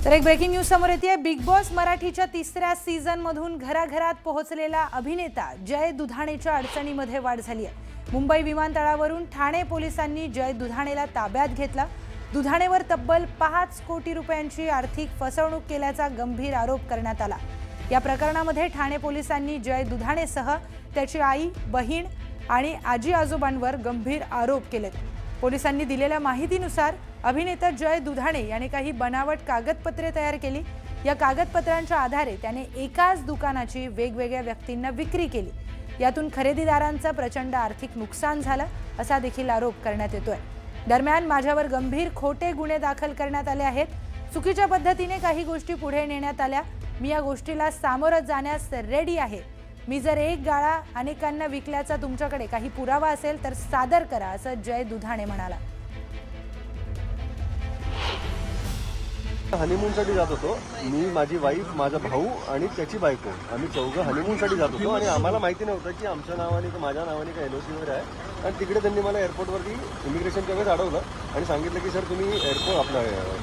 तर एक breaking news समोर येते। बिग बॉस मराठीच्या तिसऱ्या सीझन मधून घराघरात पोहोचलेला अभिनेता जय दुधाणेच्या अडचणीमध्ये वाढ झाली आहे। मुंबई विमानतळावरून ठाणे पोलिसांनी जय दुधाणेला ताब्यात घेतला। दुधाणेवर तब्बल 5 कोटी रुपयांची आर्थिक फसवणूक केल्याचा गंभीर आरोप करण्यात आला। या प्रकरणामध्ये ठाणे पोलिसांनी जय दुधाणेसह त्याची आई, बहीण आणि आजी आजोबांवर गंभीर आरोप केलेत। पोलिसांनी दिलेल्या माहितीनुसार अभिनेता जय दुधाणे याने काही बनावट कागदपत्रे तयार केली। या कागदपत्रांच्या आधारे त्याने एकाच दुकानाची वेगवेगळ्या व्यक्तींना विक्री केली। यातून खरेदीदारांचं प्रचंड आर्थिक नुकसान झालं असा देखील आरोप करण्यात येतोय। दरम्यान माझ्यावर गंभीर खोटे गुन्हे दाखल करण्यात आले आहेत। चुकीच्या पद्धतीने काही गोष्टी पुढे नेण्यात आल्या। मी या गोष्टीला सामोरं जाण्यास रेडी आहे। मी जर एक गाळा अनेकांना विकल्याचा तुमच्याकडे काही पुरावा असेल तर सादर करा असं जय दुधाणे म्हणाला। हनीमूनसाठी जात होतो मी, माझी वाईफ, माझा भाऊ आणि त्याची बायको। आम्ही चौघं हनीमूनसाठी जात होतो आणि आम्हाला माहिती नव्हतं की आमच्या नावाने किंवा माझ्या नावाने काही LOC वगैरे आहे। आणि तिकडे त्यांनी मला एअरपोर्टवरती इमिग्रेशनच्या वेळेस अडवलं आणि सांगितलं की सर तुम्ही एअरपोर्ट आपला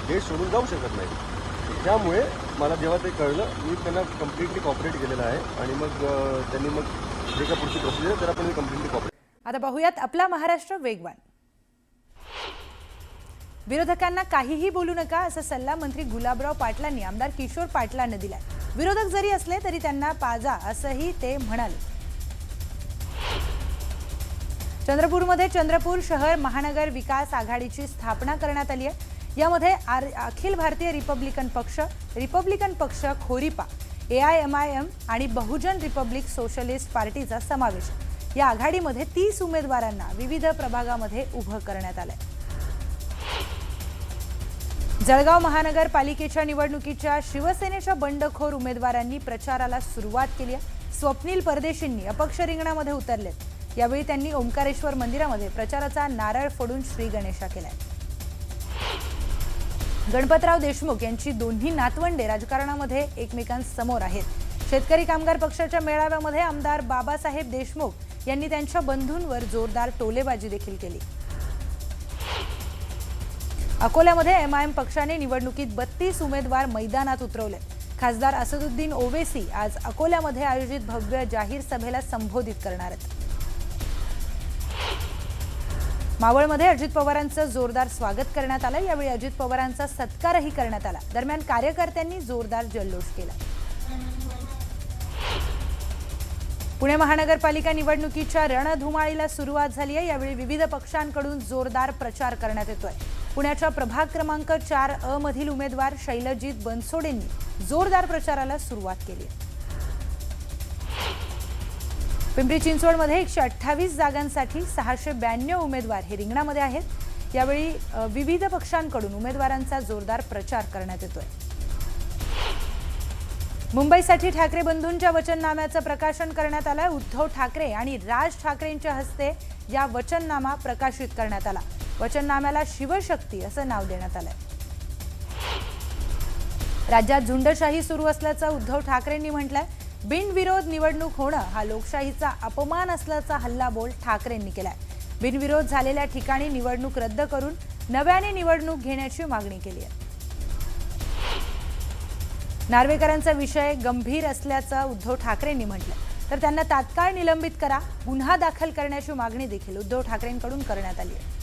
देश सोडून जाऊ शकत नाही। त्यामुळे मला जेव्हा ते कळलं मी त्यांना कम्प्लिटली कॉपरेट केलेलं आहे आणि मग त्यांनी मग जे काय पुढची प्रोसिजर आहे त्याला पण मी कम्प्लिटली कॉपरेट। आता पाहूयात आपला महाराष्ट्र वेगवान। विरोधकांना काहीही बोलू नका असा सल्ला मंत्री गुलाबराव पाटलांनी आमदार किशोर पाटलांना दिलाय। विरोधक जरी असले तरी त्यांना पाजा असंही ते म्हणाले। चंद्रपूरमध्ये चंद्रपूर शहर महानगर विकास आघाडीची स्थापना करण्यात आली आहे। यामध्ये अखिल भारतीय रिपब्लिकन पक्ष खोरीपा, AIMIM आणि बहुजन रिपब्लिक सोशलिस्ट पार्टीचा समावेश। या आघाडीमध्ये 30 उमेदवारांना विविध प्रभागामध्ये उभं करण्यात आलंय। जळगाव महानगरपालिकेच्या निवडणुकीच्या शिवसेनेच्या बंडखोर उमेदवारांनी प्रचाराला सुरुवात केली आहे। स्वप्नील परदेशींनी अपक्ष रिंगणामध्ये उतरलेत। यावेळी त्यांनी ओंकारेश्वर मंदिरामध्ये प्रचाराचा नारळ फोडून श्री गणेशा केलाय। गणपतराव देशमुख यांची दोन्ही नातवंडे राजकारणामध्ये एकमेकांसमोर आहेत। शेतकरी कामगार पक्षाच्या मेळाव्यामध्ये आमदार बाबासाहेब देशमुख यांनी त्यांच्या बंधूंवर जोरदार टोलेबाजी देखील केली। अकोल्यामध्ये MIM पक्षाने निवडणुकीत 32 उमेदवार मैदानात उतरवले। खासदार असदुद्दीन ओवेसी आज अकोल्यामध्ये आयोजित भव्य जाहीर सभेला संबोधित करणार आहेत। मावळमध्ये अजित पवारांचं जोरदार स्वागत करण्यात आलं। यावेळी अजित पवारांचा सत्कारही करण्यात आला। दरम्यान कार्यकर्त्यांनी जोरदार जल्लोष केला। पुणे महानगरपालिका निवडणुकीच्या रणधुमाळीला सुरुवात झाली आहे। यावेळी विविध पक्षांकडून जोरदार प्रचार करण्यात येतोय। पुण्याच्या प्रभाग क्रमांक 4A मधील उमेदवार शैलजीत बनसोडेंनी जोरदार प्रचाराला सुरुवात केली। पिंपरी चिंचवडमध्ये 128 जागांसाठी 692 उमेदवार हे रिंगणामध्ये आहेत। यावेळी विविध पक्षांकडून उमेदवारांचा जोरदार प्रचार करण्यात येतोय। मुंबईसाठी ठाकरे बंधूंच्या वचननाम्याचं प्रकाशन करण्यात आलं। उद्धव ठाकरे आणि राज ठाकरेंच्या हस्ते या वचननामा प्रकाशित करण्यात आला। वचननाम्याला शिवशक्ती असं नाव देण्यात आलंय। राज्यात झुंडशाही सुरू असल्याचं उद्धव ठाकरेंनी म्हटलंय। बिनविरोध निवडणूक होणं हा लोकशाहीचा अपमान असल्याचा हल्लाबोल ठाकरेंनी केलाय। बिनविरोध झालेल्या ठिकाणी निवडणूक रद्द करून नव्याने निवडणूक घेण्याची मागणी केली आहे। नार्वेकरांचा विषय गंभीर असल्याचं उद्धव ठाकरेंनी म्हटलंय। तर त्यांना तात्काळ निलंबित करा, गुन्हा दाखल करण्याची मागणी देखील उद्धव ठाकरेंकडून करण्यात आली आहे।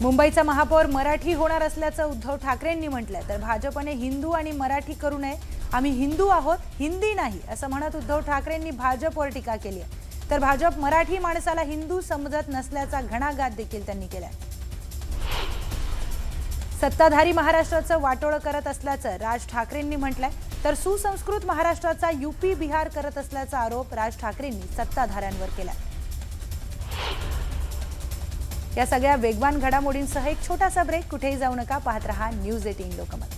मुंबईचा महापौर मराठी होणार असल्याचं उद्धव ठाकरेंनी म्हटलंय। तर भाजपने हिंदू आणि मराठी करू नये, आम्ही हिंदू आहोत, हिंदी नाही असं म्हणत उद्धव ठाकरेंनी भाजपवर टीका केली आहे। तर भाजप मराठी माणसाला हिंदू समजत नसल्याचा घणाघात देखील त्यांनी केलाय। सत्ताधारी महाराष्ट्राचं वाटोळं करत असल्याचं राज ठाकरेंनी म्हटलंय। तर सुसंस्कृत महाराष्ट्राचा UP बिहार करत असल्याचा आरोप राज ठाकरेंनी सत्ताधाऱ्यांवर केलाय। या सगळ्या वेगवान घडामोडींसह एक छोटासा ब्रेक, कुठेही जाऊ नका, पाहत रहा न्यूज 18 लोकमत।